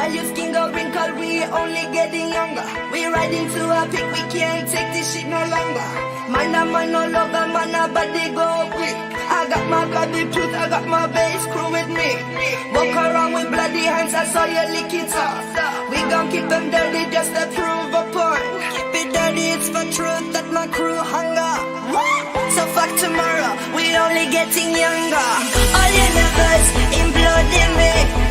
While your skin go wrinkled, we only getting younger. We riding to a peak, we can't take this shit no longer. Man a man no lover, man a body go quick. I got my bloody tooth, I got my bass crew with me. Walk around with bloody hands, I saw you lick it off. We gon' keep them dirty just to prove a point. Keep it dirty, it's for truth that my crew hunger. So fuck tomorrow, we only getting younger. All universe, imploding me.